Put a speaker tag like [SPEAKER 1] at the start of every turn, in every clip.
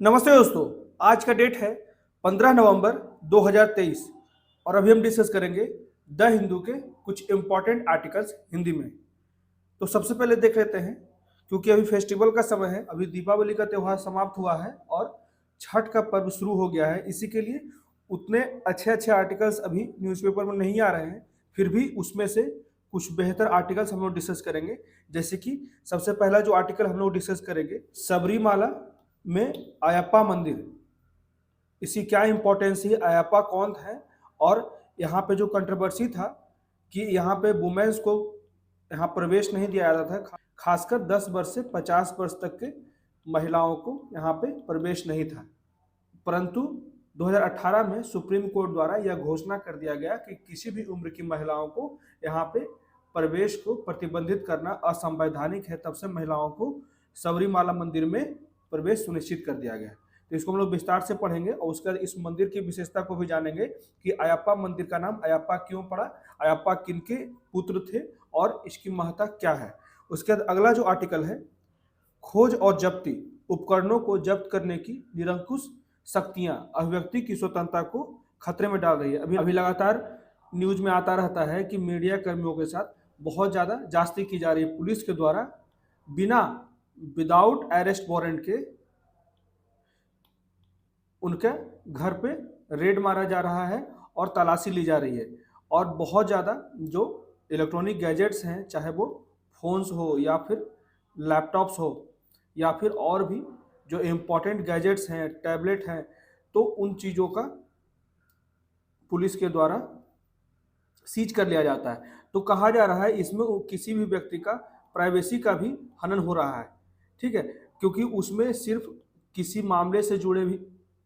[SPEAKER 1] नमस्ते दोस्तों। आज का डेट है 15 नवंबर 2023 और अभी हम डिस्कस करेंगे द हिंदू के कुछ इंपॉर्टेंट आर्टिकल्स हिंदी में। तो सबसे पहले देख लेते हैं, क्योंकि अभी फेस्टिवल का समय है, अभी दीपावली का त्यौहार समाप्त हुआ है और छठ का पर्व शुरू हो गया है। इसी के लिए उतने अच्छे अच्छे आर्टिकल्स अभी न्यूज़पेपर में नहीं आ रहे हैं, फिर भी उसमें से कुछ बेहतर आर्टिकल्स हम लोग डिस्कस करेंगे। जैसे कि सबसे पहला जो आर्टिकल हम लोग डिस्कस करेंगे, सबरीमाला में अयप्पा मंदिर, इसकी क्या इंपॉर्टेंस है, अयप्पा कौन है, और यहाँ पे जो कंट्रोवर्सी था कि यहाँ पे वुमेन्स को यहाँ प्रवेश नहीं दिया जाता था, खासकर 10 वर्ष से 50 वर्ष तक के महिलाओं को यहाँ पे प्रवेश नहीं था। परंतु 2018 में सुप्रीम कोर्ट द्वारा यह घोषणा कर दिया गया कि किसी भी उम्र की महिलाओं को यहाँ पे प्रवेश को प्रतिबंधित करना असंवैधानिक है। तब से महिलाओं को सबरीमाला मंदिर में प्रवेश सुनिश्चित कर दिया गया। तो इसको हम लोग विस्तार से पढ़ेंगे और उसके बाद इस मंदिर की विशेषता को भी जानेंगे कि अयप्पा मंदिर का नाम अयप्पा क्यों पड़ा, अयप्पा किनके पुत्र थे और इसकी महत्ता क्या है। उसके बाद अगला जो आर्टिकल है, खोज और जब्ती, उपकरणों को जब्त करने की निरंकुश शक्तियां अभिव्यक्ति की स्वतंत्रता को खतरे में डाल रही है। अभी लगातार न्यूज में आता रहता है कि मीडिया कर्मियों के साथ बहुत ज़्यादा जास्ती की जा रही है। पुलिस के द्वारा विदाउट अरेस्ट वारंट के उनके घर पे रेड मारा जा रहा है और तलाशी ली जा रही है। और बहुत ज़्यादा जो इलेक्ट्रॉनिक गैजेट्स हैं, चाहे वो फोन्स हो या फिर लैपटॉप्स हो या फिर और भी जो इम्पोर्टेंट गैजेट्स हैं, टैबलेट हैं, तो उन चीज़ों का पुलिस के द्वारा सीज कर लिया जाता है। तो कहा जा रहा है इसमें किसी भी व्यक्ति का प्राइवेसी का भी हनन हो रहा है, ठीक है, क्योंकि उसमें सिर्फ किसी मामले से जुड़े भी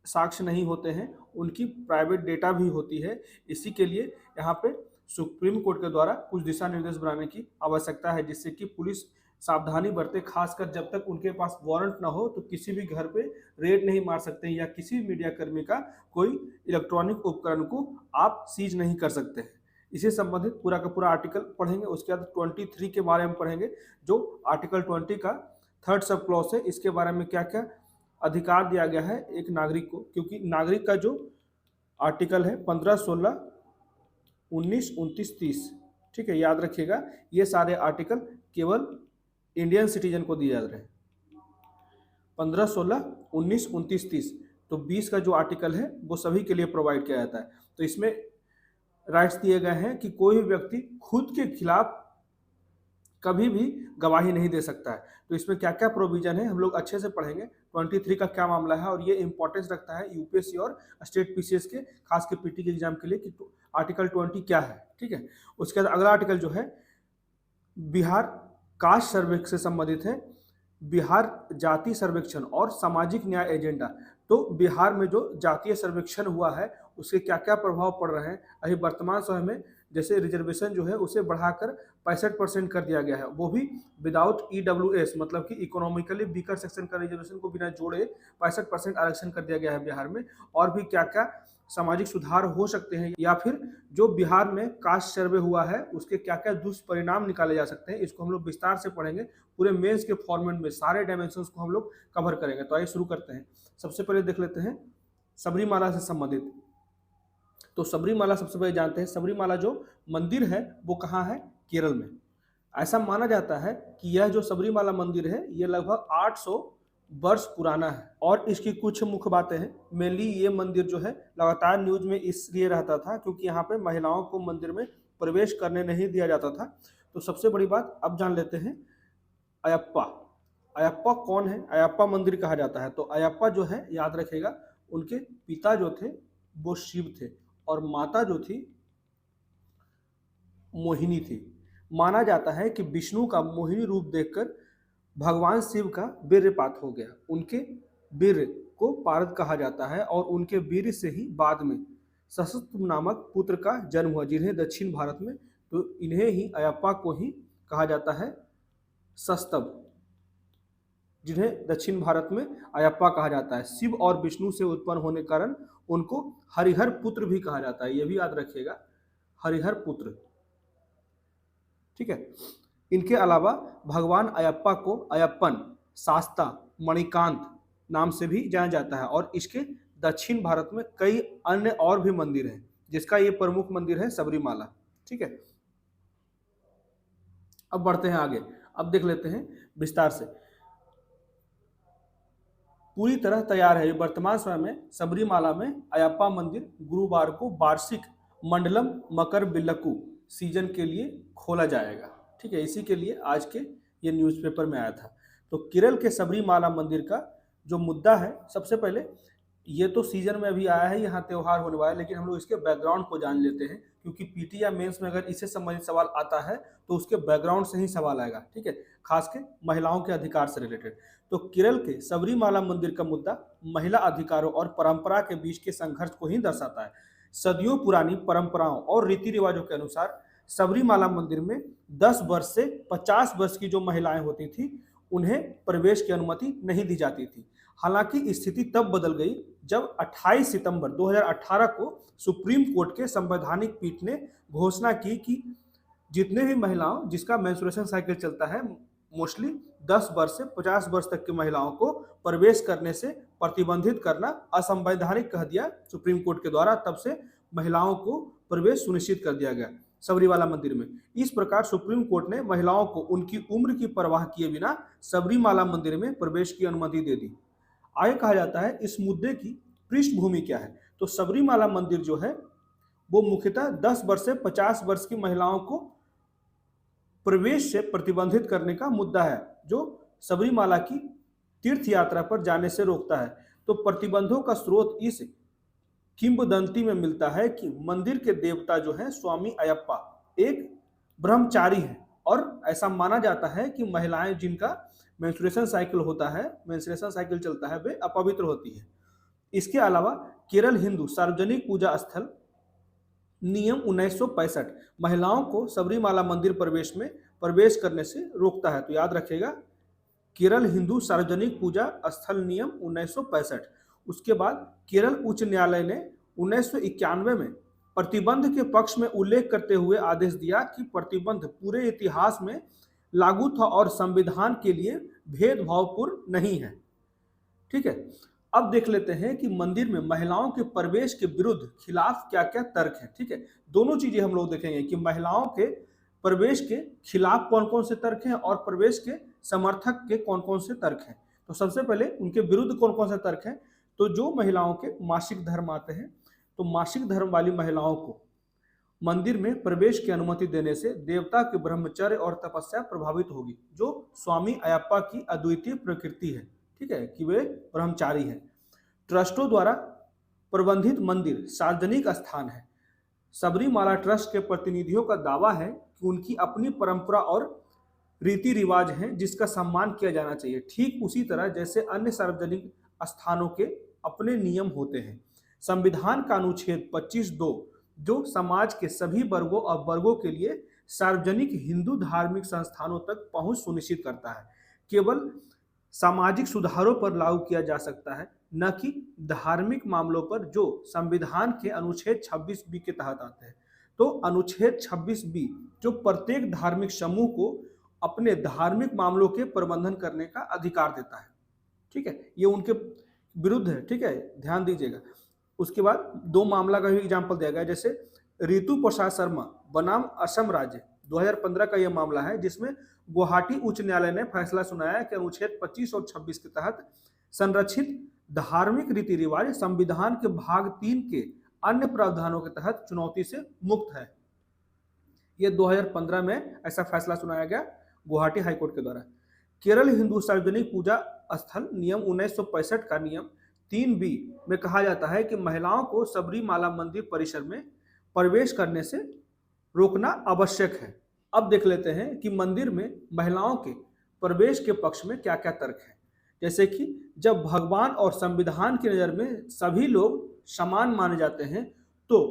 [SPEAKER 1] साक्ष्य नहीं होते हैं, उनकी प्राइवेट डेटा भी होती है। इसी के लिए यहाँ पे सुप्रीम कोर्ट के द्वारा कुछ दिशा निर्देश बनाने की आवश्यकता है, जिससे कि पुलिस सावधानी बरते। खासकर जब तक उनके पास वारंट ना हो तो किसी भी घर पे रेड नहीं मार सकते हैं या किसी भी मीडिया कर्मी का कोई इलेक्ट्रॉनिक उपकरण को आप सीज नहीं कर सकते हैं। इसे संबंधित पूरा का पूरा आर्टिकल पढ़ेंगे। उसके बाद 23 के बारे में पढ़ेंगे, जो आर्टिकल 20 का थर्ड सब क्लॉज है, इसके बारे में क्या क्या अधिकार दिया गया है एक नागरिक को। क्योंकि नागरिक का जो आर्टिकल है 15, 16, 19, 29, 30, ठीक है, याद रखिएगा, ये सारे आर्टिकल केवल इंडियन सिटीजन को दिए जा रहे हैं। 15, 16, 19, 29, 30, तो 20 का जो आर्टिकल है वो सभी के लिए प्रोवाइड किया जाता है। तो इसमें राइट्स दिए गए हैं कि कोई भी व्यक्ति खुद के खिलाफ कभी भी गवाही नहीं दे सकता है। तो इसमें क्या क्या प्रोविजन है हम लोग अच्छे से पढ़ेंगे। 23 का क्या मामला है और ये इंपॉर्टेंस रखता है यूपीएससी और स्टेट पीसीएस के, खास के पीटी के एग्जाम के लिए, कि आर्टिकल 20 क्या है, ठीक है। उसके बाद अगला आर्टिकल जो है बिहार कास्ट सर्वे से संबंधित है, बिहार जाति सर्वेक्षण और सामाजिक न्याय एजेंडा। तो बिहार में जो जातीय सर्वेक्षण हुआ है उसके क्या क्या प्रभाव पड़ रहे हैं। अभी वर्तमान समय में जैसे रिजर्वेशन जो है उसे बढ़ाकर 65% कर दिया गया है, वो भी विदाउट ईडब्ल्यूएस, मतलब कि इकोनॉमिकली वीकर सेक्शन का रिजर्वेशन को बिना जोड़े 65% आरक्षण कर दिया गया है बिहार में। और भी क्या क्या सामाजिक सुधार हो सकते हैं, या फिर जो बिहार में कास्ट सर्वे हुआ है उसके क्या क्या दुष्परिणाम निकाले जा सकते हैं, इसको हम लोग विस्तार से पढ़ेंगे। पूरे मेंस के फॉर्मेट में सारे डायमेंशंस को हम लोग कवर करेंगे। तो आइए शुरू करते हैं। सबसे पहले देख लेते हैं सबरीमाला से संबंधित। तो सबरीमाला सबसे पहले जानते हैं, सबरीमाला जो मंदिर है वो कहाँ है, केरल में। ऐसा माना जाता है कि यह जो सबरीमाला मंदिर है ये लगभग 800 वर्ष पुराना है। और इसकी कुछ मुख्य बातें हैं। मेनली ये मंदिर जो है लगातार न्यूज में इसलिए रहता था क्योंकि यहाँ पे महिलाओं को मंदिर में प्रवेश करने नहीं दिया जाता था। तो सबसे बड़ी बात अब जान लेते हैं, अयप्पा। अयप्पा कौन है, अयप्पा मंदिर कहा जाता है। तो अयप्पा जो है, याद रखेगा, उनके पिता जो थे वो शिव थे और माता जो थी मोहिनी थी। माना जाता है कि विष्णु का मोहिनी रूप देखकर भगवान शिव का वीर्यपात हो गया। उनके वीर्य को पारद कहा जाता है और उनके वीर्य से ही बाद में सशस्त्र नामक पुत्र का जन्म हुआ, जिन्हें दक्षिण भारत में, तो इन्हें ही अयप्पा को ही कहा जाता है सस्तभ, जिन्हें दक्षिण भारत में अयप्पा कहा जाता है। शिव और विष्णु से उत्पन्न होने के कारण उनको हरिहर पुत्र भी कहा जाता है, यह भी याद रखिएगा, हरिहर पुत्र, ठीक है। इनके अलावा भगवान अयप्पा को अयप्पन, शास्ता, मणिकांत, नाम से भी जाना जाता है। और इसके दक्षिण भारत में कई अन्य और भी मंदिर हैं, जिसका ये प्रमुख मंदिर है सबरीमाला। ठीक है, अब बढ़ते हैं आगे। अब देख लेते हैं विस्तार से। पूरी तरह तैयार है। वर्तमान समय में सबरीमाला में अयप्पा मंदिर गुरुवार को वार्षिक मंडलम मकर बिल्लकू सीजन के लिए खोला जाएगा। ठीक है, इसी के लिए आज के ये न्यूज़पेपर में आया था। तो केरल के सबरीमाला मंदिर का जो मुद्दा है, सबसे पहले ये तो सीजन में अभी आया है, यहाँ त्यौहार होने वाला है, लेकिन हम लोग इसके बैकग्राउंड को जान लेते हैं, क्योंकि पीटी या मेंस में अगर इससे संबंधित सवाल आता है तो उसके बैकग्राउंड से ही सवाल आएगा। ठीक है, खास के महिलाओं के अधिकार से रिलेटेड। तो केरल के सबरीमाला मंदिर का मुद्दा महिला अधिकारों और परंपरा के बीच के संघर्ष को ही दर्शाता है। सदियों पुरानी परंपराओं और रीति रिवाजों के अनुसार सबरीमाला मंदिर में 10 वर्ष से 50 वर्ष की जो महिलाएं होती थी, उन्हें प्रवेश की अनुमति नहीं दी जाती थी। हालांकि स्थिति तब बदल गई जब 28 सितंबर 2018 को सुप्रीम कोर्ट के संवैधानिक पीठ ने घोषणा की कि जितने भी महिलाओं जिसका मेंस्ट्रुएशन साइकिल चलता है, मोस्टली 10 वर्ष से 50 वर्ष तक की महिलाओं को प्रवेश करने से प्रतिबंधित करना असंवैधानिक कह दिया सुप्रीम कोर्ट के द्वारा। तब से महिलाओं को प्रवेश सुनिश्चित कर दिया गया सबरीमाला मंदिर में। इस प्रकार सुप्रीम कोर्ट ने महिलाओं को उनकी उम्र की परवाह किए बिना सबरीमाला मंदिर में प्रवेश की अनुमति दे दी। आगे कहा जाता है इस मुद्दे की पृष्ठभूमि क्या है। तो सबरीमाला मंदिर जो है वो मुख्यतः 10 वर्ष से 50 वर्ष की महिलाओं को प्रवेश से प्रतिबंधित करने का मुद्दा है, जो सबरीमाला की तीर्थ यात्रा पर जाने से रोकता है। तो प्रतिबंधों का स्रोत इस किंवदंती में मिलता है कि मंदिर के देवता जो है स्वामी अयप्पा एक ब्रह्मचारी है, और ऐसा माना जाता है कि महिलाएं जिनका मेंस्ट्रुएशन साइकिल होता है, मेंस्ट्रुएशन साइकिल चलता है, वे अपवित्र होती है। इसके अलावा केरल हिंदू सार्वजनिक पूजा स्थल नियम 1965 महिलाओं को सबरीमाला मंदिर प्रवेश करने से रोकता है। तो याद रखिएगा, केरल हिंदू सार्वजनिक पूजा स्थल नियम 1965। उसके बाद केरल उच्च न्यायालय ने 1991 में प्रतिबंध के पक्ष में उल्लेख करते हुए आदेश दिया कि प्रतिबंध पूरे इतिहास में लागू था और संविधान के लिए भेदभावपूर्ण नहीं है। ठीक है, अब देख लेते हैं कि मंदिर में महिलाओं के प्रवेश के विरुद्ध खिलाफ क्या क्या तर्क है। ठीक है, दोनों चीजें हम लोग देखेंगे कि महिलाओं के प्रवेश के खिलाफ कौन कौन से तर्क हैं और प्रवेश के समर्थक के कौन कौन से तर्क हैं। तो सबसे पहले उनके विरुद्ध कौन कौन से तर्क हैं। तो जो महिलाओं के मासिक धर्म आते हैं, तो मासिक धर्म वाली महिलाओं को मंदिर में प्रवेश की अनुमति देने से देवता के ब्रह्मचर्य और तपस्या प्रभावित होगी, जो स्वामी अयप्पा की अद्वितीय प्रकृति है। ठीक है, कि वे ब्रह्मचारी हैं। ट्रस्टों द्वारा प्रबंधित मंदिर सार्वजनिक स्थान है। सबरीमाला ट्रस्ट के प्रतिनिधियों का दावा है कि उनकी अपनी परंपरा और रीति रिवाज हैं जिसका सम्मान किया जाना चाहिए, ठीक उसी तरह जैसे अन्य सार्वजनिक स्थानों के अपने नियम होते हैं। संविधान का अनुच्छेद 25(2) जो समाज के सभी वर्गों और वर्गों के लिए सार्वजनिक हिंदू धार्मिक संस्थानों तक पहुंच सुनिश्चित करता है, केवल सामाजिक सुधारों पर लागू किया जा सकता है, न कि धार्मिक मामलों पर जो संविधान के अनुच्छेद 26(b) के तहत आते हैं। तो अनुच्छेद 26(b) जो प्रत्येक धार्मिक समूह को अपने धार्मिक मामलों के प्रबंधन करने का अधिकार देता है। ठीक है, ये उनके विरुद्ध है। ठीक है, ध्यान दीजिएगा। उसके बाद 2 मामला का भी एग्जाम्पल दिया गया, जैसे ऋतु प्रसाद शर्मा बनाम असम राज्य 2015 का यह मामला है, जिसमें गुवाहाटी उच्च न्यायालय ने फैसला सुनाया कि अनुच्छेद 25 और 26 के तहत संरक्षित धार्मिक रीति रिवाज संविधान के भाग 3 के अन्य प्रावधानों के तहत चुनौती से मुक्त है। यह 2015 में ऐसा फैसला सुनाया गया गुवाहाटी हाईकोर्ट के द्वारा। केरल हिंदू सार्वजनिक पूजा स्थल नियम 1965 का नियम 3(b) में कहा जाता है कि महिलाओं को सबरीमाला मंदिर परिसर में प्रवेश करने से रोकना आवश्यक है। अब देख लेते हैं कि मंदिर में महिलाओं के प्रवेश के पक्ष में क्या क्या तर्क है। जैसे कि जब भगवान और संविधान की नज़र में सभी लोग समान माने जाते हैं, तो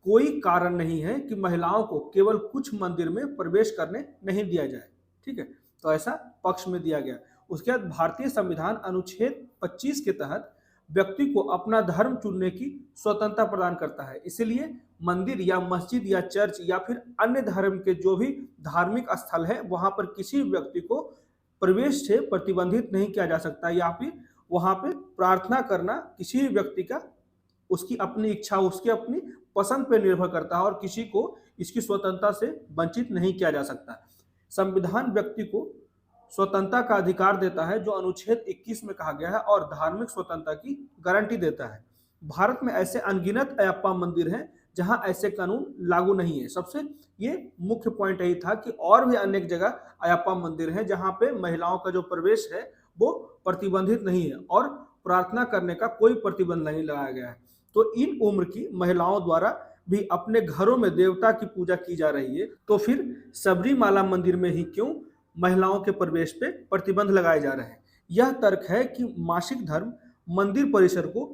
[SPEAKER 1] कोई कारण नहीं है कि महिलाओं को केवल कुछ मंदिर में प्रवेश करने नहीं दिया जाए। ठीक है, तो ऐसा पक्ष में दिया गया। उसके बाद भारतीय संविधान अनुच्छेद 25 के तहत व्यक्ति को अपना धर्म चुनने की स्वतंत्रता प्रदान करता है, इसलिए मंदिर या मस्जिद या चर्च या फिर अन्य धर्म के जो भी धार्मिक स्थल है, वहां पर किसी व्यक्ति को प्रवेश से प्रतिबंधित नहीं किया जा सकता, या फिर वहाँ पे प्रार्थना करना किसी भी व्यक्ति का उसकी अपनी इच्छा, उसकी अपनी पसंद पे निर्भर करता है और किसी को इसकी स्वतंत्रता से वंचित नहीं किया जा सकता। संविधान व्यक्ति को स्वतंत्रता का अधिकार देता है जो अनुच्छेद 21 में कहा गया है और धार्मिक स्वतंत्रता की गारंटी देता है। भारत में ऐसे अनगिनत अयप्पा मंदिर हैं जहां ऐसे कानून लागू नहीं है। सबसे ये मुख्य पॉइंट यही था कि और भी अनेक जगह अयप्पा मंदिर हैं जहां पे महिलाओं का जो प्रवेश है वो प्रतिबंधित नहीं है और प्रार्थना करने का कोई प्रतिबंध नहीं लगाया गया है। तो इन उम्र की महिलाओं द्वारा भी अपने घरों में देवता की पूजा की जा रही है, तो फिर सबरीमाला मंदिर में ही क्यों महिलाओं के प्रवेश पे प्रतिबंध लगाए जा रहे हैं? यह तर्क है कि मासिक धर्म मंदिर परिसर को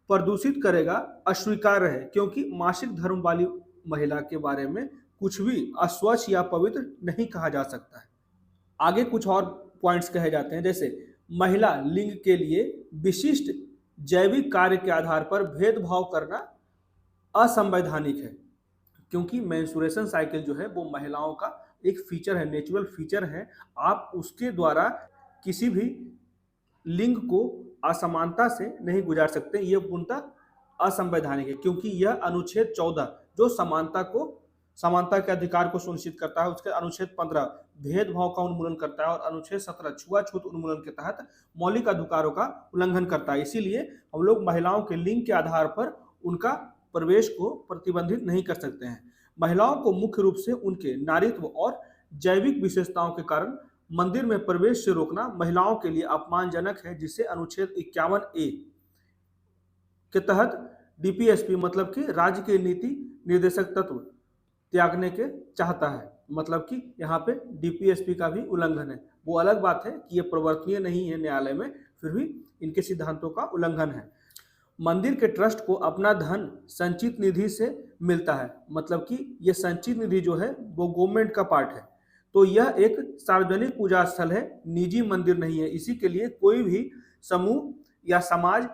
[SPEAKER 1] प्रदूषित करेगा अस्वीकार्य है, क्योंकि मासिक धर्म वाली महिला के बारे में कुछ भी अस्वच्छ या पवित्र नहीं कहा जा सकता है। आगे कुछ और पॉइंट्स कहे जाते हैं, जैसे महिला लिंग के लिए विशिष्ट जैविक कार्य के आधार पर भेदभाव करना असंवैधानिक है, क्योंकि मेंस्ट्रुएशन साइकिल जो है वो महिलाओं का एक फीचर है, नेचुरल फीचर है। आप उसके द्वारा किसी भी लिंग को असमानता से नहीं गुजार सकते। ये पूर्णतः असंवैधानिक है, क्योंकि यह अनुच्छेद 14 जो समानता के अधिकार को सुनिश्चित करता है, उसके अनुच्छेद 15 भेदभाव का उन्मूलन करता है और अनुच्छेद 17 छुआछूत उन्मूलन के तहत मौलिक अधिकारों का उल्लंघन करता है। इसीलिए हम लोग महिलाओं के लिंग के आधार पर उनका प्रवेश को प्रतिबंधित नहीं कर सकते हैं। महिलाओं को मुख्य रूप से उनके नारीत्व और जैविक विशेषताओं के कारण मंदिर में प्रवेश से रोकना महिलाओं के लिए अपमानजनक है, जिसे अनुच्छेद 51A के तहत डीपीएसपी मतलब कि राज्य के नीति निर्देशक तत्व त्यागने के चाहता है। मतलब कि यहाँ पे डीपीएसपी का भी उल्लंघन है। वो अलग बात है कि ये प्रवर्तनीय नहीं है न्यायालय में, फिर भी इनके सिद्धांतों का उल्लंघन है। मंदिर के ट्रस्ट को अपना धन संचित निधि से मिलता है, मतलब कि ये संचित निधि जो है वो गवर्नमेंट का पार्ट है। तो यह एक सार्वजनिक पूजा स्थल है, निजी मंदिर नहीं है। इसी के लिए कोई भी समूह या समाज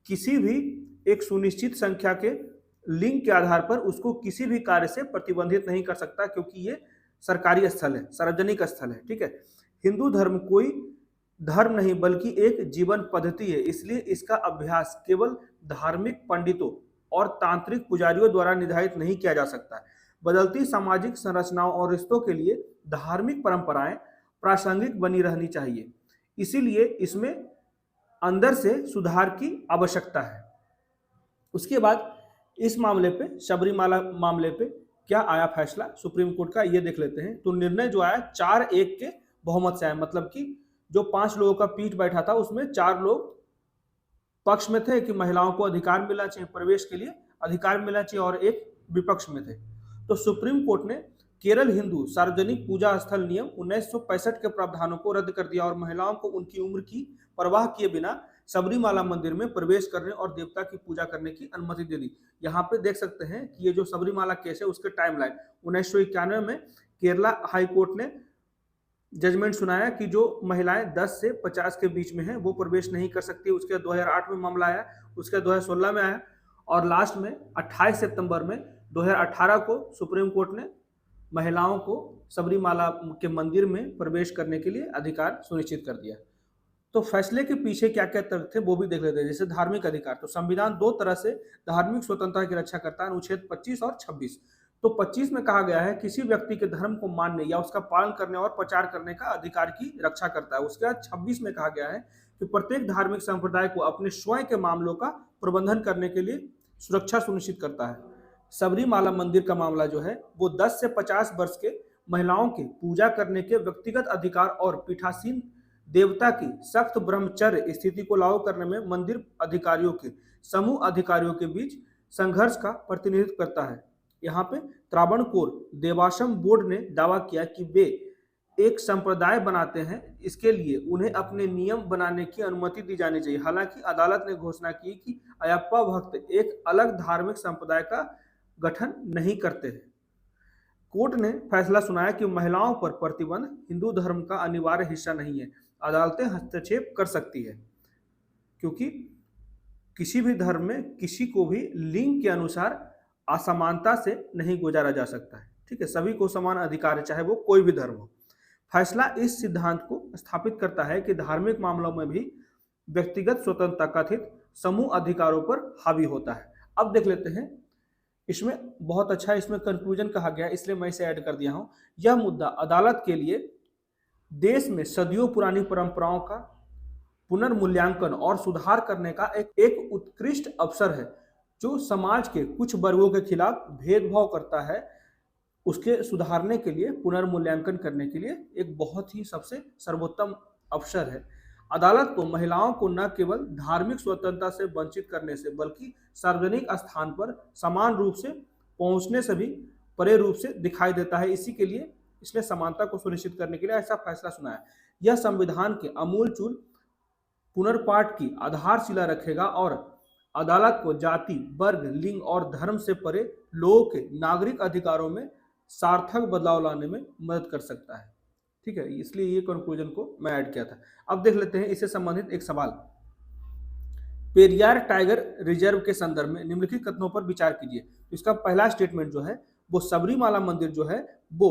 [SPEAKER 1] किसी भी एक सुनिश्चित संख्या के लिंग के आधार पर उसको किसी भी कार्य से प्रतिबंधित नहीं कर सकता, क्योंकि ये सरकारी स्थल है, सार्वजनिक स्थल है। ठीक है। हिंदू धर्म कोई धर्म नहीं बल्कि एक जीवन पद्धति है, इसलिए इसका अभ्यास केवल धार्मिक पंडितों और तांत्रिक पुजारियों द्वारा निर्धारित नहीं किया जा सकता। बदलती सामाजिक संरचनाओं और रिश्तों के लिए धार्मिक परंपराएं प्रासंगिक बनी रहनी चाहिए, इसीलिए इसमें अंदर से सुधार की आवश्यकता है। उसके बाद इस मामले पे, सबरीमाला मामले पे क्या आया फैसला सुप्रीम कोर्ट का, ये देख लेते हैं। तो निर्णय जो आया 4-1 के बहुमत से आया, मतलब कि जो 5 लोगों का पीठ बैठा था उसमें 4 लोग पक्ष में थे कि महिलाओं को अधिकार मिलना चाहिए, प्रवेश के लिए अधिकार मिलना चाहिए, और एक विपक्ष में थे। तो सुप्रीम कोर्ट ने केरल हिंदू सार्वजनिक पूजा स्थल नियम 1965 के प्रावधानों को रद्द कर दिया और महिलाओं को उनकी उम्र की परवाह किए बिना सबरीमाला मंदिर में प्रवेश करने और देवता की पूजा करने की अनुमति दे दी। यहाँ पे देख सकते हैं कि ये जो सबरीमाला केस है उसके टाइमलाइन 1991 में केरला हाई कोर्ट ने जजमेंट सुनाया कि जो महिलाएं 10 से 50 के बीच में हैं वो प्रवेश नहीं कर सकती। उसके 2008 में मामला आया, उसके 2016 में आया और लास्ट में 28 सितंबर में 2018 को सुप्रीम कोर्ट ने महिलाओं को सबरीमाला के मंदिर में प्रवेश करने के लिए अधिकार सुनिश्चित कर दिया। तो फैसले के पीछे क्या क्या तर्क थे वो भी देख लेते हैं। जैसे धार्मिक अधिकार, तो संविधान 2 तरह से धार्मिक स्वतंत्रता की रक्षा करता है, अनुच्छेद 25 और 26। तो 25 में कहा गया है किसी व्यक्ति के धर्म को मानने या उसका पालन करने और प्रचार करने का अधिकार की रक्षा करता है। उसके बाद 26 में कहा गया है कि प्रत्येक धार्मिक संप्रदाय को अपने स्वयं के मामलों का प्रबंधन करने के लिए सुरक्षा सुनिश्चित करता है। सबरीमाला मंदिर का मामला जो है वो 10 से 50 वर्ष के महिलाओं के पूजा करने के व्यक्तिगत अधिकार और पीठासीन देवता की सख्त ब्रह्मचर्य स्थिति को लागू करने में मंदिर अधिकारियों के समूह अधिकारियों के बीच संघर्ष का प्रतिनिधित्व करता है। यहाँ पे त्रावणकोर देवाश्रम बोर्ड ने दावा किया कि वे एक संप्रदाय बनाते हैं, इसके लिए उन्हें अपने नियम बनाने की अनुमति दी जानी चाहिए। हालांकि अदालत ने घोषणा की कि अयप्पा भक्त एक अलग धार्मिक संप्रदाय का गठन नहीं करते हैं। कोर्ट ने फैसला सुनाया कि महिलाओं पर प्रतिबंध हिंदू धर्म का अनिवार्य हिस्सा नहीं है। अदालतें हस्तक्षेप कर सकती है, क्योंकि किसी भी धर्म में किसी को भी लिंग के अनुसार असमानता से नहीं गुजारा जा सकता है। ठीक है, सभी को समान अधिकार है, चाहे वो कोई भी धर्म हो। फैसला इस सिद्धांत को स्थापित करता है कि धार्मिक मामलों में भी व्यक्तिगत स्वतंत्रता कथित समूह अधिकारों पर हावी होता है। अब देख लेते हैं, इसमें बहुत अच्छा इसमें कंक्लूजन कहा गया, इसलिए मैं इसे ऐड कर दिया हूं। यह मुद्दा अदालत के लिए देश में सदियों पुरानी परंपराओं का पुनर्मूल्यांकन और सुधार करने का एक उत्कृष्ट अवसर है, जो समाज के कुछ वर्गों के खिलाफ भेदभाव करता है उसके सुधारने के लिए, पुनर्मूल्यांकन करने के लिए एक बहुत ही सबसे सर्वोत्तम अवसर है। अदालत को महिलाओं को न केवल धार्मिक स्वतंत्रता से वंचित करने से, बल्कि सार्वजनिक स्थान पर समान रूप से पहुंचने से भी परे रूप से दिखाई देता है। इसी के लिए इसने समानता को सुनिश्चित करने के लिए ऐसा फैसला सुनाया। यह संविधान के अमूलचूल पुनर्पाठ की आधारशिला रखेगा और अदालत को जाति, वर्ग, लिंग और धर्म से परे लोगों के नागरिक अधिकारों में सार्थक बदलाव लाने में मदद कर सकता है। ठीक है, इसलिए ये कंक्लूजन को मैं ऐड किया था। अब देख लेते हैं इससे संबंधित एक सवाल। पेरियार टाइगर रिजर्व के संदर्भ में निम्नलिखित कथनों पर विचार कीजिए। तो इसका पहला स्टेटमेंट जो है वो सबरीमाला मंदिर जो है वो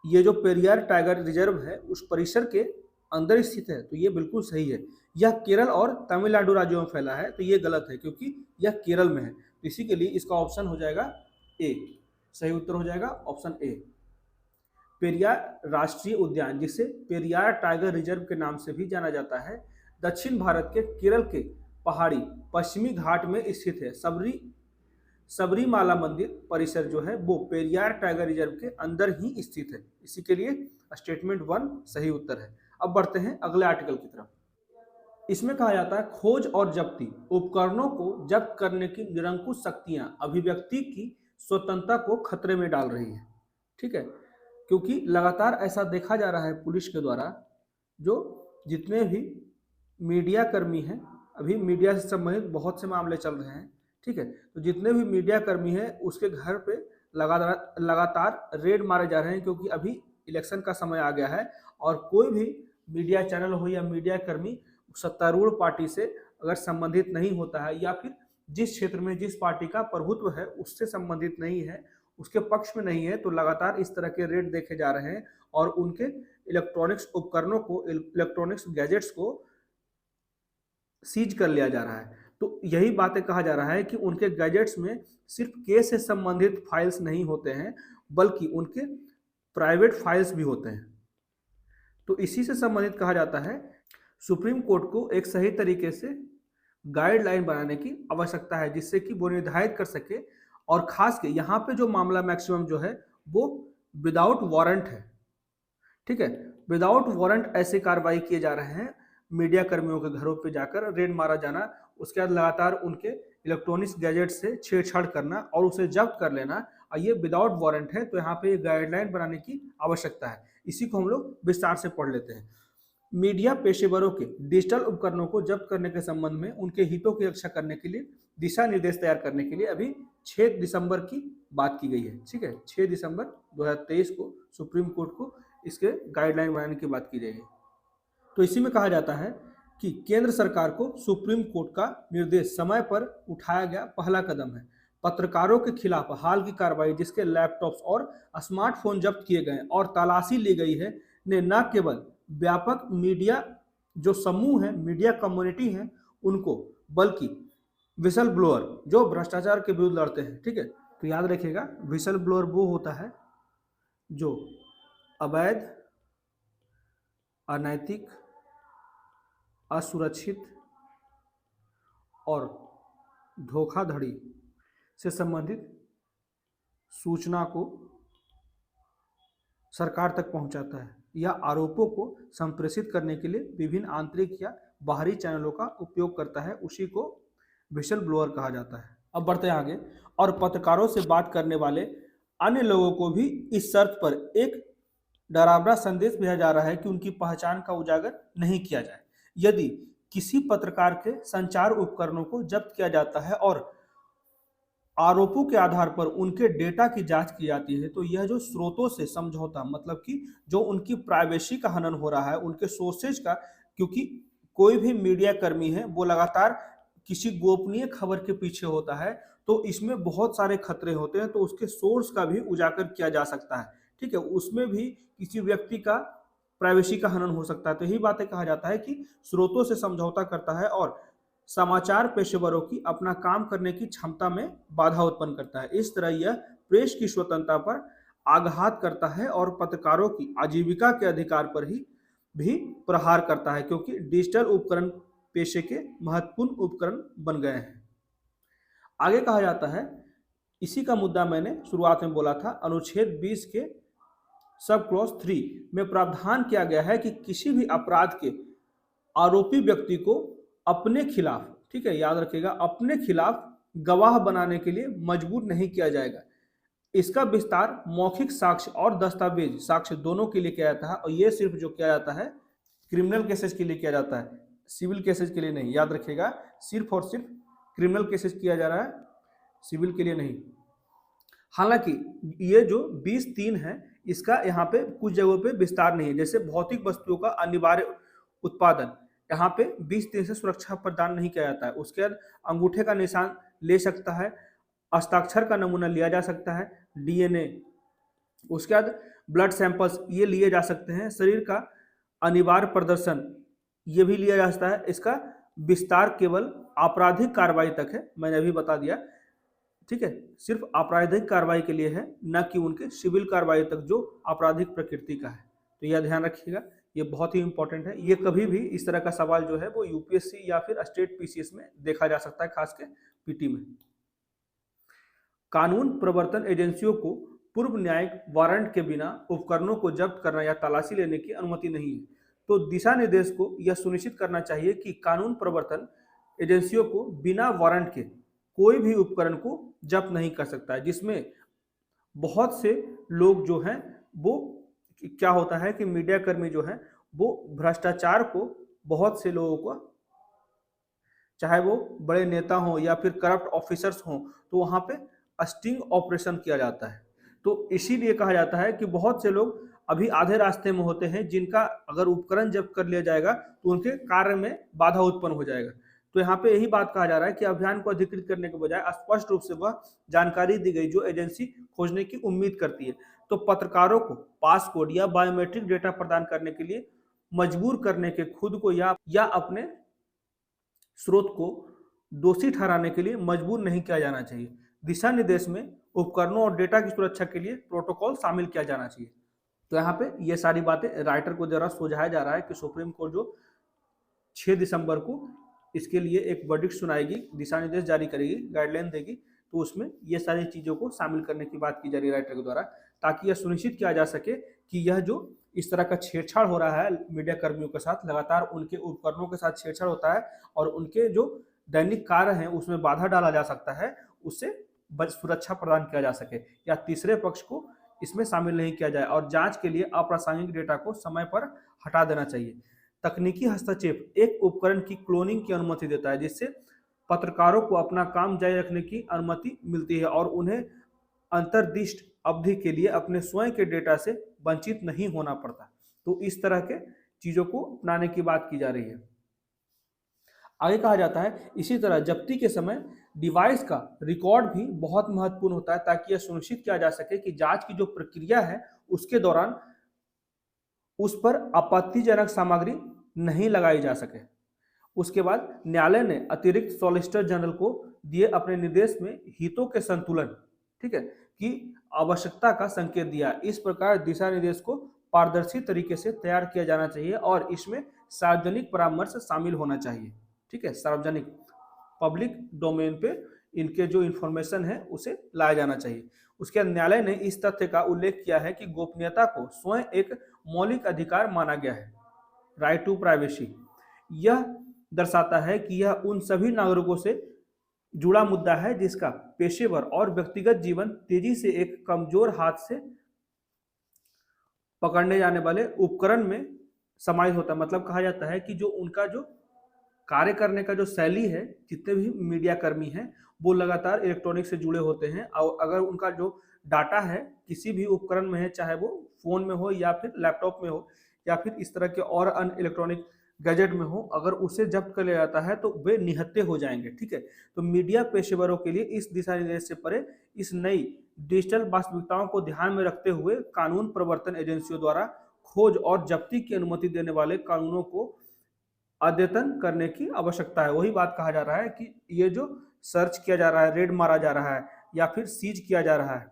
[SPEAKER 1] ये जो पेरियार टाइगर रिजर्व है उस परिसर के अंदर स्थित है, तो ये बिल्कुल सही है। यह केरल और तमिलनाडु राज्यों में फैला है, तो ये गलत है क्योंकि यह केरल में है। तो इसी के लिए इसका ऑप्शन हो जाएगा ए, सही उत्तर हो जाएगा ऑप्शन ए। पेरियार राष्ट्रीय उद्यान, जिसे पेरियार टाइगर रिजर्व के नाम से भी जाना जाता है, दक्षिण भारत के केरल के पहाड़ी पश्चिमी घाट में स्थित है। सबरीमाला मंदिर परिसर जो है वो पेरियार टाइगर रिजर्व के अंदर ही स्थित है। इसी के लिए स्टेटमेंट 1 सही उत्तर है। अब बढ़ते हैं अगले आर्टिकल की तरफ। इसमें कहा जाता है खोज और जब्ती उपकरणों को जब्त करने की निरंकुश शक्तियां अभिव्यक्ति की स्वतंत्रता को खतरे में डाल रही है। ठीक है, क्योंकि लगातार ऐसा देखा जा रहा है पुलिस के द्वारा, जो जितने भी मीडिया कर्मी हैं, अभी मीडिया से संबंधित बहुत से मामले चल रहे हैं। ठीक है, तो जितने भी मीडिया कर्मी हैं उसके घर पे लगातार रेड मारे जा रहे हैं, क्योंकि अभी इलेक्शन का समय आ गया है और कोई भी मीडिया चैनल हो या मीडिया कर्मी सत्तारूढ़ पार्टी से अगर संबंधित नहीं होता है या फिर जिस क्षेत्र में जिस पार्टी का प्रभुत्व है उससे संबंधित नहीं है, उसके पक्ष में नहीं है, तो लगातार इस तरह के रेड देखे जा रहे हैं और उनके इलेक्ट्रॉनिक्स उपकरणों को, इलेक्ट्रॉनिक्स गैजेट्स को सीज कर लिया जा रहा है। तो यही बातें कहा जा रहा है कि उनके गैजेट्स में सिर्फ केस से संबंधित फाइल्स नहीं होते हैं, बल्कि उनके प्राइवेट फाइल्स भी होते हैं। तो इसी से संबंधित कहा जाता है सुप्रीम कोर्ट को एक सही तरीके से गाइडलाइन बनाने की आवश्यकता है, जिससे कि वो निर्धारित कर सके। और खास के यहाँ पे जो मामला मैक्सिमम जो है वो विदाउट वारंट है। ठीक है, विदाउट वारंट ऐसे कार्रवाई किए जा रहे हैं, मीडिया कर्मियों के घरों पे जाकर रेड मारा जाना, उसके बाद लगातार उनके इलेक्ट्रॉनिक्स गैजेट से छेड़छाड़ करना और उसे जब्त कर लेना, और ये विदाउट वारंट है। तो यहाँ पे गाइडलाइन बनाने की आवश्यकता है। इसी को हम लोग विस्तार से पढ़ लेते हैं। मीडिया पेशेवरों के डिजिटल उपकरणों को जब्त करने के संबंध में उनके हितों की रक्षा करने के लिए दिशा निर्देश तैयार करने के लिए अभी 6 दिसंबर की बात की गई है। ठीक है, 6 दिसंबर 2023 को सुप्रीम कोर्ट को इसके गाइडलाइन बनाने की बात की जाएगी। तो इसी में कहा जाता है कि केंद्र सरकार को सुप्रीम कोर्ट का निर्देश समय पर उठाया गया पहला कदम है। पत्रकारों के खिलाफ हाल की कार्रवाई, जिसके लैपटॉप्स और स्मार्टफोन जब्त किए गए और तलाशी ली गई है, ने न केवल व्यापक मीडिया जो समूह है, मीडिया कम्युनिटी है उनको, बल्कि विसल ब्लोअर जो भ्रष्टाचार के विरुद्ध लड़ते हैं। ठीक है, तो याद रखिएगा विसल ब्लोअर वो होता है जो अवैध, अनैतिक, असुरक्षित और धोखाधड़ी से संबंधित सूचना को सरकार तक पहुंचाता है या आरोपों को संप्रेषित करने के लिए विभिन्न आंतरिक या बाहरी चैनलों का उपयोग करता है, उसी को विसल ब्लोअर कहा जाता है। अब बढ़ते हैं आगे। और पत्रकारों से बात करने वाले अन्य लोगों को भी इस शर्त पर एक डरावना संदेश भेजा जा रहा है कि उनकी पहचान का उजागर नहीं किया जाए। यदि किसी पत्रकार के संचार उपकरणों को जब्त किया जाता है और आरोपों के आधार पर उनके डेटा की जांच की जाती है, तो यह जो स्रोतों से समझौता, मतलब कि जो उनकी प्राइवेसी का हनन हो रहा है, उनके सोर्सेज का, क्योंकि कोई भी मीडिया कर्मी है वो लगातार किसी गोपनीय खबर के पीछे होता है, तो इसमें बहुत सारे खतरे होते हैं, तो उसके सोर्स का भी उजागर किया जा सकता है। ठीक है, उसमें भी किसी व्यक्ति का प्राइवेसी का हनन हो सकता है। तो यही बातें कहा जाता है कि स्रोतों से समझौता करता है और समाचार पेशेवरों की अपना काम करने की क्षमता में बाधा उत्पन्न करता है। इस तरह यह प्रेस की स्वतंत्रता पर आघात करता है और पत्रकारों की आजीविका के अधिकार पर ही भी प्रहार करता है, क्योंकि डिजिटल उपकरण पेशे के महत्वपूर्ण उपकरण बन गए हैं। आगे कहा जाता है, इसी का मुद्दा मैंने शुरुआत में बोला था, अनुच्छेद 20 के सब क्लॉज 3 में प्रावधान किया गया है कि किसी भी अपराध के आरोपी व्यक्ति को अपने खिलाफ, ठीक है, याद रखिएगा, अपने खिलाफ गवाह बनाने के लिए मजबूर नहीं किया जाएगा। इसका विस्तार मौखिक साक्ष्य और दस्तावेज साक्ष्य दोनों के लिए किया जाता है, और ये सिर्फ जो किया जाता है क्रिमिनल केसेस के लिए किया जाता है, सिविल केसेस के लिए नहीं। याद रखिएगा, सिर्फ और सिर्फ क्रिमिनल केसेस किया जा रहा है, सिविल के लिए नहीं। हालांकि ये जो 20(3) है, इसका यहाँ पे कुछ जगहों पे विस्तार नहीं है, जैसे भौतिक वस्तुओं का अनिवार्य उत्पादन, यहाँ पे 20(3) से सुरक्षा प्रदान नहीं किया जाता है। उसके बाद अंगूठे का निशान ले सकता है, हस्ताक्षर का नमूना लिया जा सकता है, डीएनए, उसके बाद ब्लड सैंपल्स ये लिए जा सकते हैं, शरीर का अनिवार्य प्रदर्शन ये भी लिया जा सकता है। इसका विस्तार केवल आपराधिक कार्रवाई तक है, मैंने अभी बता दिया, ठीक है, सिर्फ आपराधिक कार्रवाई के लिए है, न कि उनके सिविल कार्रवाई तक जो आपराधिक प्रकृति का है। तो यह ध्यान रखिएगा, ये बहुत ही इंपॉर्टेंट है। ये कभी भी इस तरह का सवाल जो है वो यूपीएससी या फिर स्टेट पीसीएस में देखा जा सकता है, खास के पीटी में। कानून प्रवर्तन एजेंसियों को पूर्व न्यायिक वारंट के बिना उपकरणों को जब्त करना या तलाशी लेने की अनुमति नहीं है। तो दिशा निर्देश को यह सुनिश्चित करना चाहिए कि कानून प्रवर्तन एजेंसियों को बिना वारंट के कोई भी उपकरण को जब्त नहीं कर सकता है, जिसमें बहुत से लोग जो हैं वो क्या होता है कि मीडिया कर्मी जो हैं वो भ्रष्टाचार को, बहुत से लोगों को, चाहे वो बड़े नेता हों या फिर करप्ट ऑफिसर्स हों, तो वहाँ पे स्टिंग ऑपरेशन किया जाता है। तो इसीलिए कहा जाता है कि बहुत से लोग अभी आधे रास्ते में होते हैं, जिनका अगर उपकरण जब्त कर लिया जाएगा तो उनके कार्य में बाधा उत्पन्न हो जाएगा। तो यहाँ पे यही बात कहा जा रहा है कि अभियान को अधिकृत करने के बजाय स्पष्ट रूप से वह जानकारी दी गई जो एजेंसी खोजने की उम्मीद करती है। तो पत्रकारों को पासकोड या बायोमेट्रिक डेटा प्रदान करने के लिए मजबूर करने के खुद को या अपने स्रोत को दोषी ठहराने के लिए मजबूर नहीं किया जाना चाहिए। दिशा निर्देश में उपकरणों और डेटा की सुरक्षा के लिए प्रोटोकॉल शामिल किया जाना चाहिए। तो यहाँ पे ये सारी बातें राइटर को जरा सुझाया जा रहा है कि सुप्रीम कोर्ट जो 6 दिसंबर को इसके लिए एक वर्डिक्ट सुनाएगी, दिशा निर्देश जारी करेगी, गाइडलाइन देगी, तो उसमें ये सारी चीज़ों को शामिल करने की बात की जा रही है राइटर के द्वारा, ताकि यह सुनिश्चित किया जा सके कि यह जो इस तरह का छेड़छाड़ हो रहा है मीडिया कर्मियों के साथ, लगातार उनके उपकरणों के साथ छेड़छाड़ होता है और उनके जो दैनिक कार्य हैं उसमें बाधा डाला जा सकता है, उससे सुरक्षा प्रदान किया जा सके, या तीसरे पक्ष को इसमें शामिल नहीं किया जाए, और जांच के लिए अप्रासंगिक डेटा को समय पर हटा देना चाहिए। तकनीकी हस्तक्षेप एक उपकरण की क्लोनिंग की अनुमति देता है, जिससे पत्रकारों को अपना काम जारी रखने की अनुमति मिलती है और उन्हें अंतर्दिष्ट अवधि के लिए अपने स्वयं के डेटा से वंचित नहीं होना पड़ता। तो इस तरह के चीजों को अपनाने की बात की जा रही है। आगे कहा जाता है, इसी तरह जब्ती के समय डिवाइस का रिकॉर्ड भी बहुत महत्वपूर्ण होता है, ताकि यह सुनिश्चित किया जा सके कि जांच की जो प्रक्रिया है उसके दौरान उस पर आपत्तिजनक सामग्री नहीं लगाई जा सके। उसके बाद न्यायालय ने अतिरिक्त सॉलिसिटर जनरल को दिए अपने निर्देश में हितों के संतुलन, ठीक है, की आवश्यकता का संकेत दिया। इस प्रकार दिशा निर्देश को पारदर्शी तरीके से तैयार किया जाना चाहिए और इसमें सार्वजनिक परामर्श शामिल होना चाहिए, ठीक है, सार्वजनिक पब्लिक डोमेन पे इनके जो इंफॉर्मेशन है उसे लाया जाना चाहिए। उसके बाद न्यायालय ने इस तथ्य का उल्लेख किया है कि गोपनीयता को स्वयं एक मौलिक अधिकार माना गया है, राइट टू प्राइवेसी। यह दर्शाता है कि यह उन सभी नागरिकों से जुड़ा मुद्दा है जिसका पेशेवर और व्यक्तिगत जीवन तेजी से एक कमजोर हाथ से पकड़ने जाने वाले उपकरण में समाहित होता है। मतलब कहा जाता है कि जो उनका जो कार्य करने का जो शैली है, जितने भी मीडिया कर्मी हैं वो लगातार इलेक्ट्रॉनिक से जुड़े होते हैं, और अगर उनका जो डाटा है किसी भी उपकरण में है, चाहे वो फोन में हो या फिर लैपटॉप में हो या फिर इस तरह के और अन्य इलेक्ट्रॉनिक गैजेट में हो, अगर उसे जब्त कर लिया जाता है तो वे निहत्थे हो जाएंगे, ठीक है। तो मीडिया पेशेवरों के लिए इस दिशा निर्देश से परे इस नई डिजिटल वास्तविकताओं को ध्यान में रखते हुए कानून प्रवर्तन एजेंसियों द्वारा खोज और जब्ती की अनुमति देने वाले कानूनों को अद्यतन करने की आवश्यकता है। वही बात कहा जा रहा है कि ये जो सर्च किया जा रहा है, रेड मारा जा रहा है या फिर सीज किया जा रहा है,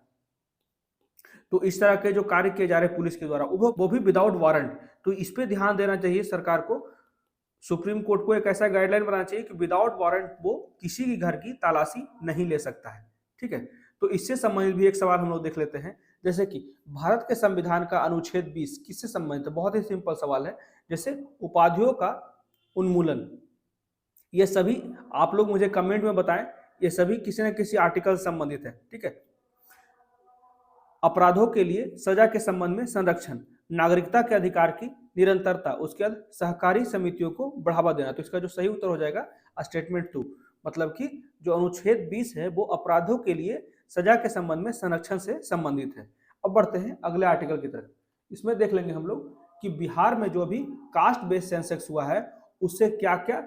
[SPEAKER 1] तो इस तरह के जो कार्य किए जा रहे हैं पुलिस के द्वारा वो भी विदाउट वारंट, तो इस पे ध्यान देना चाहिए सरकार को। सुप्रीम कोर्ट को एक ऐसा गाइडलाइन बनाना चाहिए कि विदाउट वारंट वो किसी भी घर की तलाशी नहीं ले सकता है। ठीक है, तो इससे संबंधित भी एक सवाल हम लोग देख लेते हैं, जैसे कि भारत के संविधान का अनुच्छेद 20 किससे संबंधित है? बहुत ही सिंपल सवाल है। जैसे उपाधियों का उन्मूलन, ये सभी आप लोग मुझे कमेंट में बताएं, ये सभी किसी न किसी आर्टिकल से संबंधित है। ठीक है, अपराधों के लिए सजा के संबंध में संरक्षण, नागरिकता के अधिकार की निरंतरता, उसके बाद सहकारी समितियों को बढ़ावा देना। तो इसका जो सही उत्तर हो जाएगा स्टेटमेंट 2, मतलब कि जो अनुच्छेद 20 है वो अपराधों के लिए सजा के संबंध में संरक्षण से संबंधित है। अब बढ़ते हैं अगले आर्टिकल की तरफ। इसमें देख लेंगे हम लोग कि बिहार में जो अभी कास्ट बेस्ड सेंसेक्स हुआ है उससे क्या क्या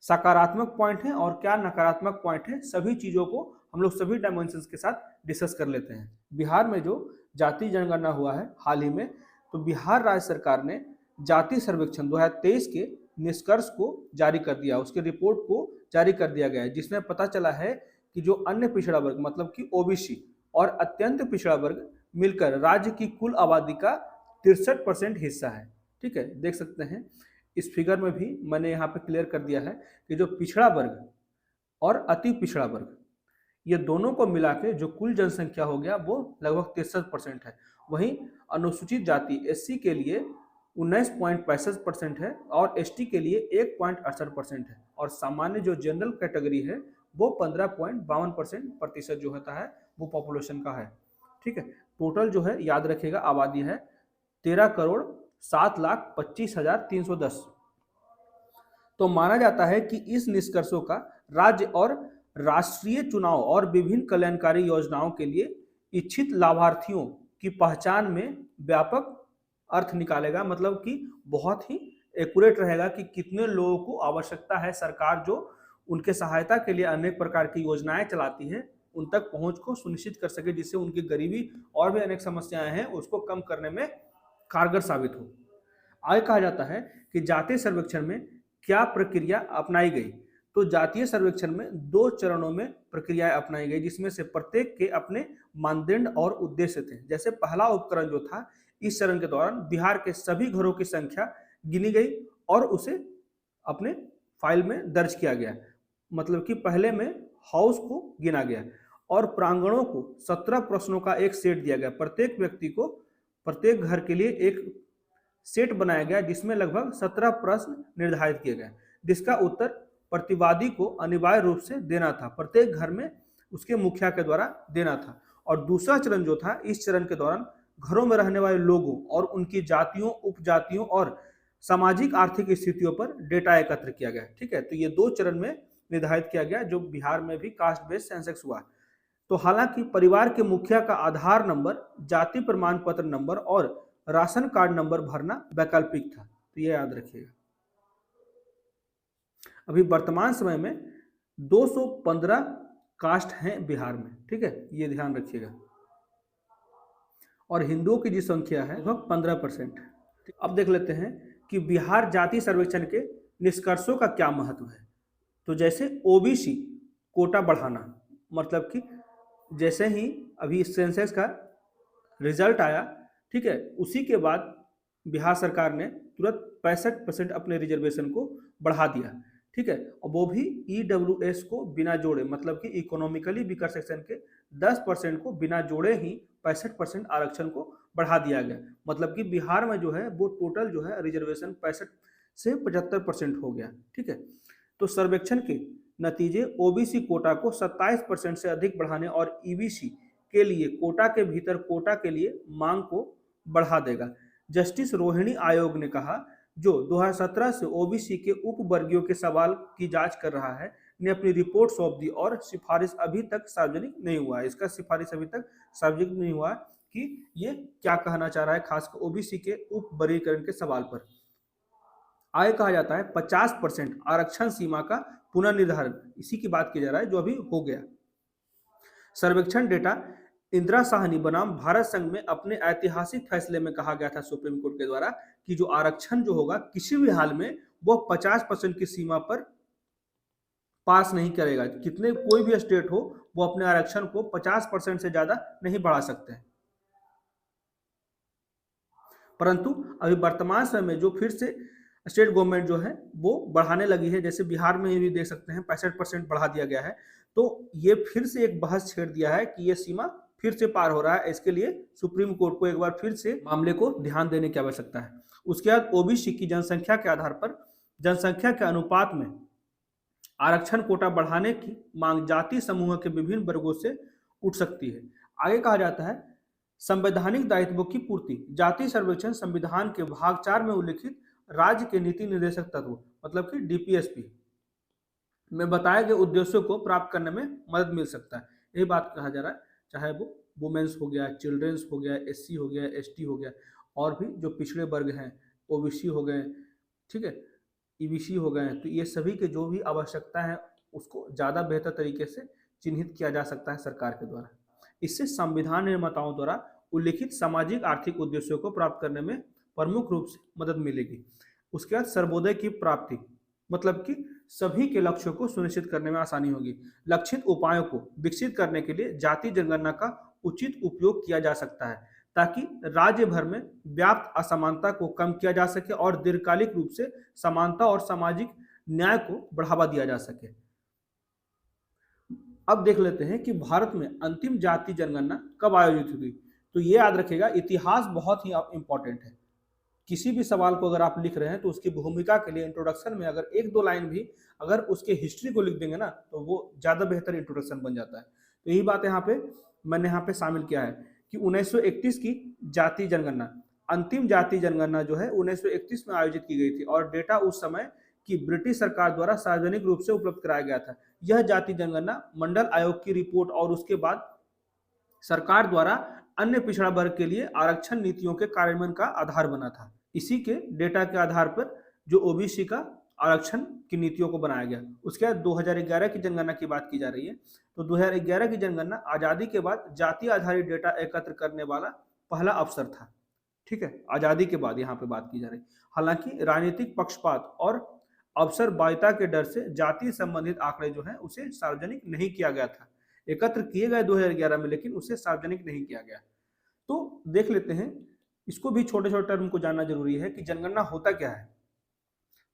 [SPEAKER 1] सकारात्मक पॉइंट है और क्या नकारात्मक पॉइंट है, सभी चीजों को हम लोग सभी डायमेंशंस के साथ डिस्कस कर लेते हैं। बिहार में जो जाति जनगणना हुआ है हाल ही में, तो बिहार राज्य सरकार ने जाति सर्वेक्षण 2023 के निष्कर्ष को जारी कर दिया, उसके रिपोर्ट को जारी कर दिया गया है, जिसमें पता चला है कि जो अन्य पिछड़ा वर्ग मतलब कि ओबीसी और अत्यंत पिछड़ा वर्ग मिलकर राज्य की कुल आबादी का 63% हिस्सा है। ठीक है, देख सकते हैं इस फिगर में भी मैंने यहाँ पे क्लियर कर दिया है कि जो पिछड़ा वर्ग और अति पिछड़ा वर्ग ये दोनों को मिला के जो कुल जनसंख्या हो गया वो लगभग 63% है। वहीं अनुसूचित जाति एससी के लिए 19.65% है और एसटी के लिए 1.68% है और सामान्य जो जनरल कैटेगरी है वो 15.52% जो होता है वो पॉपुलेशन का है। ठीक है, टोटल जो है याद रखिएगा आबादी है 13,07,25,310। तो माना जाता है कि इस निष्कर्षों का राज्य और राष्ट्रीय चुनाव और विभिन्न कल्याणकारी योजनाओं के लिए इच्छित लाभार्थियों की पहचान में व्यापक अर्थ निकालेगा, मतलब कि बहुत ही एक्यूरेट रहेगा कि कितने लोगों को आवश्यकता है। सरकार जो उनके सहायता के लिए अनेक प्रकार की योजनाएं चलाती है उन तक पहुंच को सुनिश्चित कर सके, जिससे उनकी गरीबी और भी अनेक समस्याएं हैं उसको कम करने में कारगर साबित हो। आगे कहा जाता है कि जातीय सर्वेक्षण में क्या प्रक्रिया अपनाई गई? तो जातीय सर्वेक्षण में 2 चरणों में प्रक्रियाएं अपनाई गई, जिसमें से प्रत्येक के अपने मानदंड और उद्देश्य थे। जैसे पहला उपकरण जो था, इस चरण के दौरान बिहार के सभी घरों की संख्या गिनी गई और उसे अपने फाइल में दर्ज किया गया, मतलब कि पहले में हाउस को गिना गया और प्रांगणों को 17 प्रश्नों का एक सेट दिया गया। प्रत्येक व्यक्ति को प्रत्येक घर के लिए एक सेट बनाया गया जिसमें लगभग 17 प्रश्न निर्धारित किए गए, जिसका उत्तर प्रतिवादी को अनिवार्य रूप से देना था, प्रत्येक घर में उसके मुखिया के द्वारा देना था। और दूसरा चरण जो था, इस चरण के दौरान घरों में रहने वाले लोगों और उनकी जातियों, उपजातियों और सामाजिक आर्थिक स्थितियों पर डेटा एकत्र किया गया। ठीक है, तो ये 2 चरण में निर्धारित किया गया, जो बिहार में भी कास्ट बेस्ड सेंसेक्स हुआ। तो हालांकि परिवार के मुखिया का आधार नंबर, जाति प्रमाण पत्र नंबर और राशन कार्ड नंबर भरना वैकल्पिक था, तो ये याद रखिएगा। अभी वर्तमान समय में 215 कास्ट हैं बिहार में। ठीक है, ये ध्यान रखिएगा और हिंदुओं की जो संख्या है लगभग 15%। अब देख लेते हैं कि बिहार जाति सर्वेक्षण के निष्कर्षों का क्या महत्व है। तो जैसे ओबीसी कोटा बढ़ाना, मतलब कि जैसे ही अभी सेंसस का रिजल्ट आया, ठीक है, उसी के बाद बिहार सरकार ने तुरंत 65% अपने रिजर्वेशन को बढ़ा दिया। ठीक है, और वो भी ईडब्ल्यूएस को बिना जोड़े, मतलब कि इकोनॉमिकली वीकर सेक्शन के 10% को बिना जोड़े ही 65% आरक्षण को बढ़ा दिया गया। मतलब कि बिहार में जो है वो टोटल जो है रिजर्वेशन 65 से 75% हो गया। ठीक है, तो सर्वेक्षण के नतीजे ओबीसी कोटा को 27% से अधिक बढ़ाने और ईबीसी के लिए कोटा के भीतर कोटा के लिए मांग को बढ़ा देगा। जस्टिस रोहिणी आयोग ने कहा, जो 2017 से ओबीसी के उप वर्गीयों के सवाल की जांच कर रहा है, ने अपनी रिपोर्ट सौंप दी और सिफारिश अभी तक सार्वजनिक नहीं हुआ है। इसका सिफारिश अभी तक सार्वजनिक नहीं हुआ कि ये क्या कहना चाह रहा है, खासकर ओबीसी के उप वर्गीकरण के सवाल पर। आगे कहा जाता है 50% आरक्षण सीमा का पुनर्निर्धारण, इसी की बात की जा रहा है जो अभी हो गया। सर्वेक्षण डेटा इंदिरा साहनी बनाम भारत संघ में अपने ऐतिहासिक फैसले में कहा गया था सुप्रीम कोर्ट के द्वारा कि जो आरक्षण जो होगा किसी भी हाल में वो 50% की सीमा पर पास नहीं करेगा। कितने कोई भी स्टेट हो वो अपने आरक्षण को 50% से ज्यादा नहीं बढ़ा सकते हैं। परंतु अभी वर्तमान समय में जो फिर से स्टेट गवर्नमेंट जो है वो बढ़ाने लगी है, जैसे बिहार में भी देख सकते हैं 65% बढ़ा दिया गया है। तो ये फिर से एक बहस छेड़ दिया है कि ये सीमा फिर से पार हो रहा है। इसके लिए सुप्रीम कोर्ट को एक बार फिर से मामले को ध्यान देने की आवश्यकता है। उसके बाद ओबीसी की जनसंख्या के आधार पर जनसंख्या के अनुपात में आरक्षण कोटा बढ़ाने की मांग जाति समूह के विभिन्न वर्गों से उठ सकती है। आगे कहा जाता है संवैधानिक दायित्वों की पूर्ति। जाति सर्वेक्षण संविधान के भाग 4 में उल्लिखित राज्य के नीति निर्देशक तत्व मतलब कि डीपीएसपी में बताए गए उद्देश्यों को प्राप्त करने में मदद मिल सकता है। यही बात कहा जा रहा है, चाहे वो वुमेन्स हो गया, चिल्ड्रेंस हो गया, एससी हो गया, एसटी हो गया, और भी जो पिछड़े वर्ग हैं, ओबीसी हो गए, ठीक है, ईबीसी हो गए, तो ये सभी के जो भी आवश्यकता है उसको ज़्यादा बेहतर तरीके से चिन्हित किया जा सकता है सरकार के द्वारा। इससे संविधान निर्माताओं द्वारा उल्लिखित सामाजिक आर्थिक उद्देश्यों को प्राप्त करने में प्रमुख रूप से मदद मिलेगी। उसके बाद सर्वोदय की प्राप्ति मतलब कि सभी के लक्ष्यों को सुनिश्चित करने में आसानी होगी। लक्षित उपायों को विकसित करने के लिए जाति जनगणना का उचित उपयोग किया जा सकता है ताकि राज्य भर में व्याप्त असमानता को कम किया जा सके और दीर्घकालिक रूप से समानता और सामाजिक न्याय को बढ़ावा दिया जा सके। अब देख लेते हैं कि भारत में अंतिम जाति जनगणना कब आयोजित हुई। तो ये याद रखिएगा, इतिहास बहुत ही इंपॉर्टेंट है। किसी भी सवाल को अगर आप लिख रहे हैं तो उसकी भूमिका के लिए इंट्रोडक्शन में अगर एक दो लाइन भी अगर उसके हिस्ट्री को लिख देंगे ना तो वो ज़्यादा बेहतर इंट्रोडक्शन बन जाता है। तो यही बात यहाँ पे मैंने यहाँ पे शामिल किया है कि 1931 की जाति जनगणना, अंतिम जाति जनगणना जो है 1931 में आयोजित की गई थी और डेटा उस समय की ब्रिटिश सरकार द्वारा सार्वजनिक रूप से उपलब्ध कराया गया था। यह जाति जनगणना मंडल आयोग की रिपोर्ट और उसके बाद सरकार द्वारा अन्य पिछड़ा वर्ग के लिए आरक्षण नीतियों के कार्यान्वयन का आधार बना था। इसी के डेटा के आधार पर जो ओबीसी का आरक्षण की नीतियों को बनाया गया। उसके बाद 2011 की जनगणना की बात की जा रही है। तो 2011 की जनगणना आज़ादी के बाद जाति आधारित डेटा एकत्र करने वाला पहला अवसर था। ठीक है, आज़ादी के बाद यहाँ पे बात की जा रही। हालांकि राजनीतिक पक्षपात और अवसर बाध्यता के डर से जाति संबंधित आंकड़े जो है उसे सार्वजनिक नहीं किया गया था। एकत्र किए गए 2011 में, लेकिन उसे सार्वजनिक नहीं किया गया। तो देख लेते हैं, इसको भी छोटे छोटे टर्म को जानना जरूरी है कि जनगणना होता क्या है।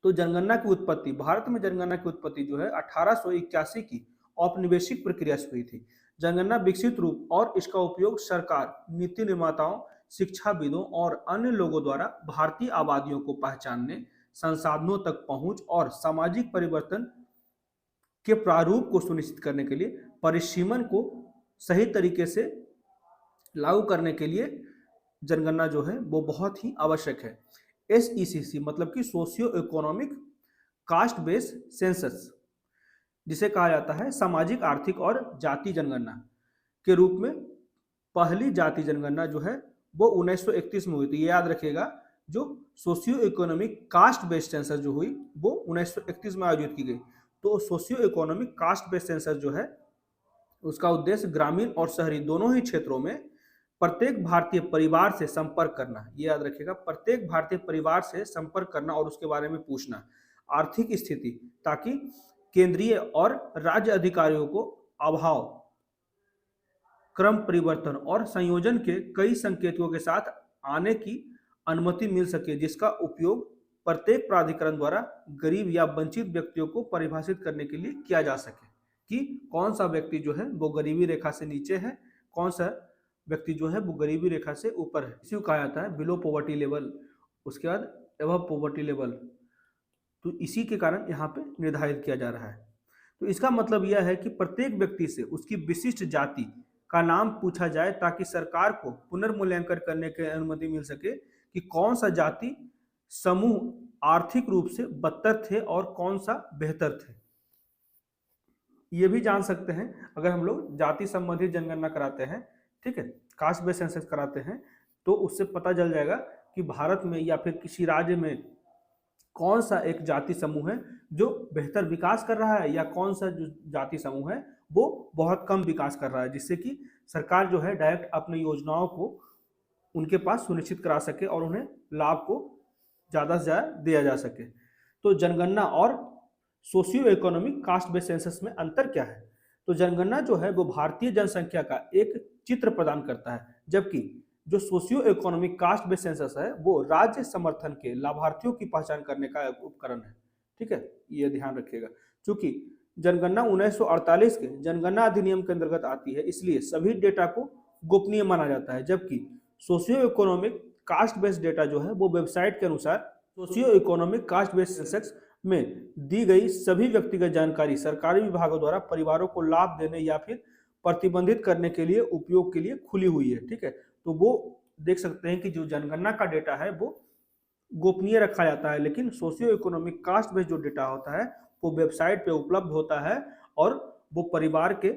[SPEAKER 1] तो जनगणना की उत्पत्ति, भारत में जनगणना की उत्पत्ति जो है 1881 की औपनिवेशिक प्रक्रिया से हुई थी। जनगणना विकसित रूप और इसका उपयोग सरकार, नीति निर्माताओं, शिक्षाविदों और अन्य लोगों द्वारा भारतीय आबादियों को पहचानने, संसाधनों तक पहुंच और सामाजिक परिवर्तन के प्रारूप को सुनिश्चित करने के लिए परिसीमन को सही तरीके से लागू करने के लिए जनगणना जो है वो बहुत ही आवश्यक है। SECC मतलब कि socio economic caste based census, जिसे कहा जाता है सामाजिक आर्थिक और जाति जनगणना के रूप में पहली जाति जनगणना जो है वो 1931 में हुई थी। ये याद रखिएगा, जो socio economic caste based census जो हुई वो 1931 में आयोजित की गई। तो socio economic caste based census जो है उसका उद्देश्य ग्रामीण और शहरी दोनों ही क्षेत्रों में प्रत्येक भारतीय परिवार से संपर्क करना। ये याद रखिएगा, प्रत्येक भारतीय परिवार से संपर्क करना और उसके बारे में पूछना, आर्थिक स्थिति, ताकि केंद्रीय और राज्य अधिकारियों को अभाव, क्रम परिवर्तन और संयोजन के कई संकेतों के साथ आने की अनुमति मिल सके, जिसका उपयोग प्रत्येक प्राधिकरण द्वारा गरीब या वंचित व्यक्तियों को परिभाषित करने के लिए किया जा सके कि कौन सा व्यक्ति जो है वो गरीबी रेखा से नीचे है, कौन सा व्यक्ति जो है वो गरीबी रेखा से ऊपर है। इसी को कहा जाता है बिलो पॉवर्टी लेवल, उसके बाद अबव पॉवर्टी लेवल। तो इसी के कारण यहाँ पे निर्धारित किया जा रहा है। तो इसका मतलब यह है कि प्रत्येक व्यक्ति से उसकी विशिष्ट जाति का नाम पूछा जाए ताकि सरकार को पुनर्मूल्यांकन करने की अनुमति मिल सके कि कौन सा जाति समूह आर्थिक रूप से बदतर थे और कौन सा बेहतर थे। ये भी जान सकते हैं अगर हम लोग जाति संबंधित जनगणना कराते हैं, ठीक है, कास्ट बेस्ड सेंसस कराते हैं, तो उससे पता चल जाएगा कि भारत में या फिर किसी राज्य में कौन सा एक जाति समूह है जो बेहतर विकास कर रहा है या कौन सा जो जाति समूह है वो बहुत कम विकास कर रहा है, जिससे कि सरकार जो है डायरेक्ट अपनी योजनाओं को उनके पास सुनिश्चित करा सके और उन्हें लाभ को ज़्यादा से ज़्यादा दिया जा सके। तो जनगणना और socio economic caste based census में अंतर क्या है? तो जनगणना जो है वो भारतीय जनसंख्या का एक चित्र प्रदान करता है, जबकि जो socio economic caste based census है वो राज्य समर्थन के लाभार्थियों की पहचान करने का एक उपकरण है। ठीक है, ये ध्यान रखिएगा। चूंकि जनगणना 1948 के जनगणना अधिनियम के अंतर्गत आती है, इसलिए सभी डेटा को गोपनीय माना जाता है, जबकि socio economic caste based data जो है वो वेबसाइट के अनुसार socio economic caste based census में दी गई सभी व्यक्तिगत जानकारी सरकारी विभागों द्वारा परिवारों को लाभ देने या फिर प्रतिबंधित करने के लिए उपयोग के लिए खुली हुई है। ठीक है, तो वो देख सकते हैं कि जो जनगणना का डेटा है वो गोपनीय रखा जाता है, लेकिन सोशियो इकोनॉमिक कास्ट बेस्ड जो डेटा होता है वो वेबसाइट पे उपलब्ध होता है और वो परिवार के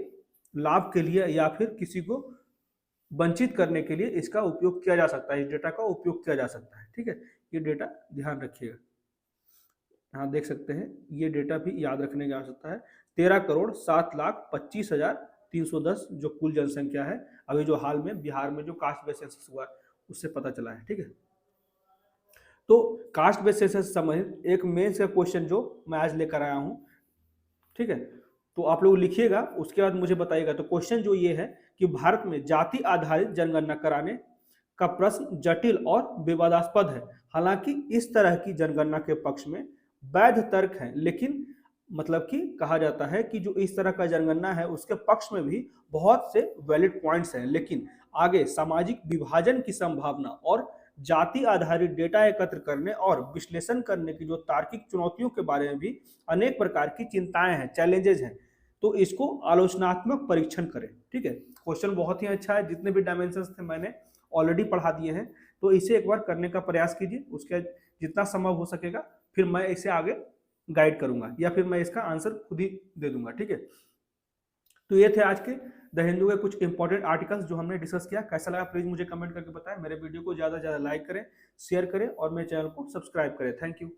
[SPEAKER 1] लाभ के लिए या फिर किसी को वंचित करने के लिए इसका उपयोग किया जा सकता है, इस डेटा का उपयोग किया जा सकता है। ठीक है, ये डेटा ध्यान रखिएगा। यहाँ देख सकते हैं, ये डेटा भी याद रखने की आवश्यकता है। 13,07,25,310 जो कुल जनसंख्या है, अभी जो हाल में बिहार में जो कास्ट बेस्ड सेंसस हुआ उससे पता चला है। ठीक है, तो कास्ट बेस्ड सेंसस संबंधित एक मेंस का क्वेश्चन जो मैं आज लेकर आया हूँ। ठीक है, तो आप लोग लिखिएगा, उसके बाद मुझे बताइएगा। तो क्वेश्चन जो ये है कि भारत में जाति आधारित जनगणना कराने का प्रश्न जटिल और विवादास्पद है। हालांकि इस तरह की जनगणना के पक्ष में वैध तर्क है, लेकिन मतलब कि कहा जाता है कि जो इस तरह का जनगणना है उसके पक्ष में भी बहुत से वैलिड पॉइंट्स हैं, लेकिन आगे सामाजिक विभाजन की संभावना और जाति आधारित डेटा एकत्र करने और विश्लेषण करने की जो तार्किक चुनौतियों के बारे में भी अनेक प्रकार की चिंताएं हैं, चैलेंजेस हैं। तो इसको आलोचनात्मक परीक्षण करें। ठीक है, क्वेश्चन बहुत ही अच्छा है, जितने भी डायमेंशंस थे मैंने ऑलरेडी पढ़ा दिए हैं, तो इसे एक बार करने का प्रयास कीजिए। उसके जितना संभव हो सकेगा फिर मैं इसे आगे गाइड करूंगा या फिर मैं इसका आंसर खुद ही दे दूंगा। ठीक है, तो ये थे आज के द हिंदू के कुछ इंपॉर्टेंट आर्टिकल्स जो हमने डिस्कस किया। कैसा लगा प्लीज मुझे कमेंट करके बताएं। मेरे वीडियो को ज़्यादा से ज़्यादा लाइक करें, शेयर करें और मेरे चैनल को सब्सक्राइब करें। Thank you.